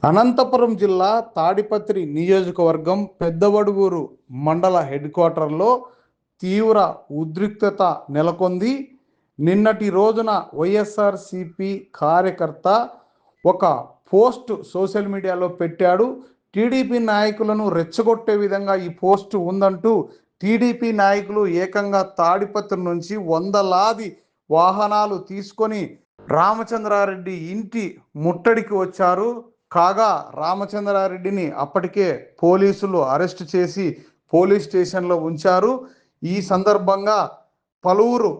అనంతపురం జిల్లా తాడిపత్రి నియోజకవర్గం పెద్దవడుగూరు మండల హెడ్ క్వార్టర్లో తీవ్ర ఉద్రిక్తత నెలకొంది. నిన్నటి రోజున వైఎస్ఆర్సిపి కార్యకర్త ఒక పోస్ట్ సోషల్ మీడియాలో పెట్టాడు. టీడీపీ నాయకులను రెచ్చగొట్టే విధంగా ఈ పోస్ట్ ఉందంటూ టీడీపీ నాయకులు ఏకంగా తాడిపత్రి నుంచి వందలాది వాహనాలు తీసుకొని రామచంద్రారెడ్డి ఇంటి ముట్టడికి వచ్చారు. కాగా రామచంద్రారెడ్డిని అప్పటికే పోలీసులు అరెస్ట్ చేసి పోలీస్ స్టేషన్లో ఉంచారు. ఈ సందర్భంగా పలువురు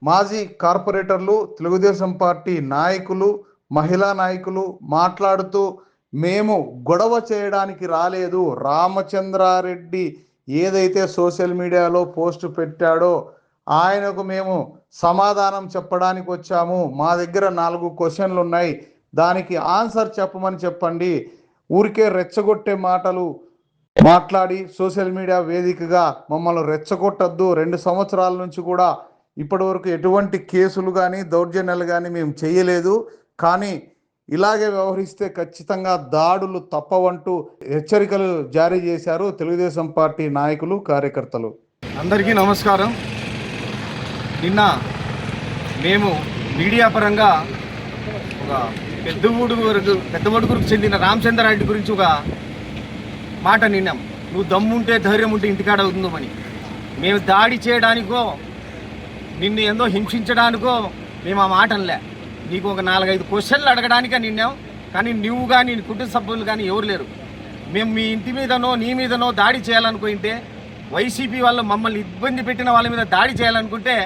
మాజీ కార్పొరేటర్లు, తెలుగుదేశం పార్టీ నాయకులు, మహిళా నాయకులు మాట్లాడుతూ, మేము గొడవ చేయడానికి రాలేదు, రామచంద్రారెడ్డి ఏదైతే సోషల్ మీడియాలో పోస్ట్ పెట్టాడో ఆయనకు మేము సమాధానం చెప్పడానికి వచ్చాము, మా దగ్గర 4 క్వశ్చన్లు ఉన్నాయి, దానికి ఆన్సర్ చెప్పమని చెప్పండి, ఊరికే రెచ్చగొట్టే మాటలు మాట్లాడి సోషల్ మీడియా వేదికగా మమ్మల్ని రెచ్చగొట్టద్దు. 2 సంవత్సరాల నుంచి కూడా ఇప్పటి వరకు ఎటువంటి కేసులు కానీ దౌర్జన్యాలు కానీ మేము చేయలేదు, కానీ ఇలాగే వ్యవహరిస్తే ఖచ్చితంగా దాడులు తప్పవంటూ హెచ్చరికలు జారీ చేశారు తెలుగుదేశం పార్టీ నాయకులు, కార్యకర్తలు. అందరికీ నమస్కారం. నిన్న మేము మీడియా పరంగా ఒక పెద్దవడుగురుకు చెందిన రామచంద్రారెడ్డి గురించి ఒక మాట నిన్నాం. నువ్వు దమ్ముంటే ధైర్యం ఉంటే ఇంటికాడ ఉందామని. మేము దాడి చేయడానికో నిన్ను ఏందో హింసించడానికో మేము ఆ మాట అనలే. నీకు ఒక 4-5 క్వశ్చన్లు అడగడానికే నిన్నాం, కానీ నువ్వు కానీ నీ కుటుంబ సభ్యులు కానీ ఎవరు లేరు. మేము మీ ఇంటి మీదనో నీ మీదనో దాడి చేయాలనుకుంటే, వైసీపీ వాళ్ళు మమ్మల్ని ఇబ్బంది పెట్టిన వాళ్ళ మీద దాడి చేయాలనుకుంటే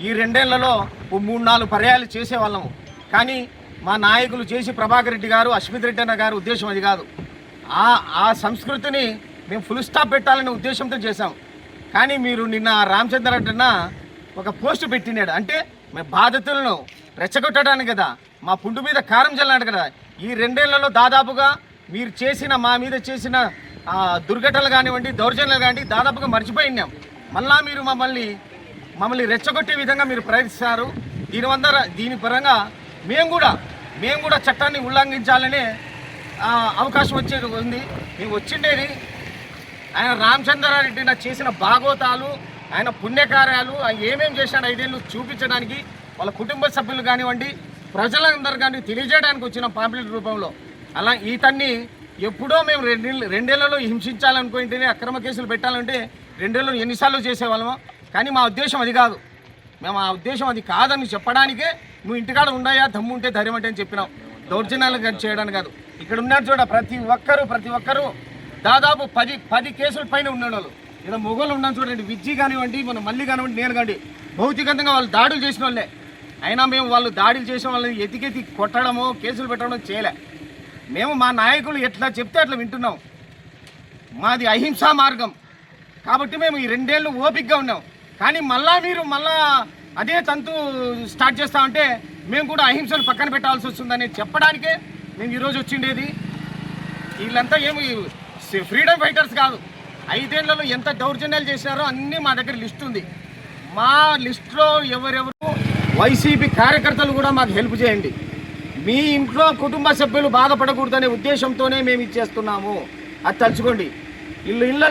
ఈ 2 ఏళ్లలో 3-4 పర్యాలు చేసేవాళ్ళము. కానీ మా నాయకులు చేసి ప్రభాకర్ రెడ్డి గారు, అశ్మిత్ రెడ్డి అన్న గారు ఉద్దేశం అది కాదు. ఆ సంస్కృతిని మేము ఫుల్ స్టాప్ పెట్టాలనే ఉద్దేశంతో చేశాం. కానీ మీరు నిన్న రామచంద్రారెడ్డి అన్న ఒక పోస్ట్ పెట్టినాడు. అంటే మేము బాధితులను రెచ్చగొట్టడానికి కదా, మా పుండు మీద కారం చల్లాడు కదా. ఈ 2 ఏళ్లలో దాదాపుగా మీరు చేసిన మా మీద చేసిన దుర్ఘటనలు కానివ్వండి, దౌర్జన్యాలు కానివ్వండి దాదాపుగా మర్చిపోయినాం. మళ్ళా మీరు మమ్మల్ని రెచ్చగొట్టే విధంగా మీరు ప్రయత్నిస్తారు. దీని పరంగా మేము కూడా చట్టాన్ని ఉల్లంఘించాలనే అవకాశం వచ్చేది ఉంది. మేము వచ్చిండేది ఆయన రామచంద్రారెడ్డి చేసిన భాగవతాలు, ఆయన పుణ్యకార్యాలు, ఆయన ఏమేమి చేశాడు 5 ఏళ్ళు చూపించడానికి, వాళ్ళ కుటుంబ సభ్యులు కానివ్వండి, ప్రజలందరూ కానీ తెలియజేయడానికి వచ్చిన పాంప్లెట్ రూపంలో. అలా ఇతన్ని ఎప్పుడో మేము 2 ఏళ్లలో హింసించాలనుకుంటేనే, అక్రమ కేసులు పెట్టాలంటే 2 ఏళ్ళు ఎన్నిసార్లు చేసేవాళ్ళము. కానీ మా ఉద్దేశం అది కాదు. మేము ఆ ఉద్దేశం అది కాదని చెప్పడానికే నువ్వు ఇంటికాడ ఉన్నాయా, దమ్ము ఉంటే ధైర్యం అంటే అని చెప్పినావు. దౌర్జన్యాలు చేయడానికి కాదు. ఇక్కడ ఉన్నారు చూడ, ప్రతి ఒక్కరు దాదాపు 10 కేసుల పైన ఉన్నవాళ్ళు. ఇలా మొగోళ్ళు ఉన్నాను చూడండి, విజ్జి కానివ్వండి, మన మళ్ళీ కానివ్వండి, నేను కానివ్వండి, భౌతికంగా వాళ్ళు దాడులు చేసిన వాళ్ళే. అయినా మేము వాళ్ళు దాడులు చేసిన వాళ్ళని ఎతికెతి కొట్టడమో కేసులు పెట్టడమో చేయలే. మేము మా నాయకులు ఎట్లా చెప్తే అట్లా వింటున్నాం. మాది అహింసా మార్గం కాబట్టి మేము ఈ 2 ఏళ్ళు ఓపికగా ఉన్నాం. కానీ మీరు మళ్ళా అదే తంతు స్టార్ట్ చేస్తామంటే మేము కూడా అహింసను పక్కన పెట్టాల్సి వస్తుందని చెప్పడానికే మేము ఈరోజు వచ్చిండేది. వీళ్ళంతా ఏమి ఫ్రీడమ్ ఫైటర్స్ కాదు. 5 ఏళ్లలో ఎంత దౌర్జన్యాలు చేసినారో అన్నీ మా దగ్గర లిస్ట్ ఉంది. మా లిస్టులో ఎవరెవరు వైసీపీ కార్యకర్తలు కూడా మాకు హెల్ప్ చేయండి. మీ ఇంట్లో కుటుంబ సభ్యులు బాధపడకూడదనే ఉద్దేశంతోనే మేము ఇచ్చేస్తున్నాము. అది తలుచుకోండి. ఇల్లు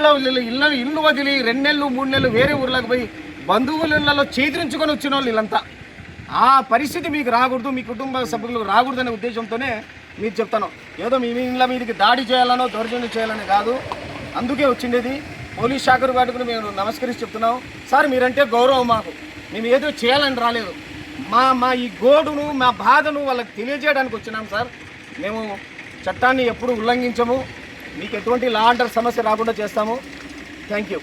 వదిలి 2 నెలలు 3 నెలలు వేరే ఊర్లకు పోయి బంధువుల ఇళ్లలో చేతిరించుకొని వచ్చిన వాళ్ళు వీళ్ళంతా. ఆ పరిస్థితి మీకు రాకూడదు, మీ కుటుంబ సభ్యులు రాకూడదనే ఉద్దేశంతోనే మీరు చెప్తాను. ఏదో మీ ఇళ్ళ మీదకి దాడి చేయాలనో దౌర్జన్యం చేయాలని కాదు. అందుకే వచ్చిండేది. పోలీస్ శాఖ వాటికి మేము నమస్కరించి చెప్తున్నాం. సార్ మీరంటే గౌరవం మాకు, మేము ఏదో చేయాలని రాలేదు. మా ఈ గోడును, మా బాధను వాళ్ళకి తెలియజేయడానికి వచ్చినాం సార్. మేము చట్టాన్ని ఎప్పుడు ఉల్లంఘించము. మీకు ఎటువంటి లా ఆర్డర్ సమస్య రాకుండా చేస్తాము. Thank you.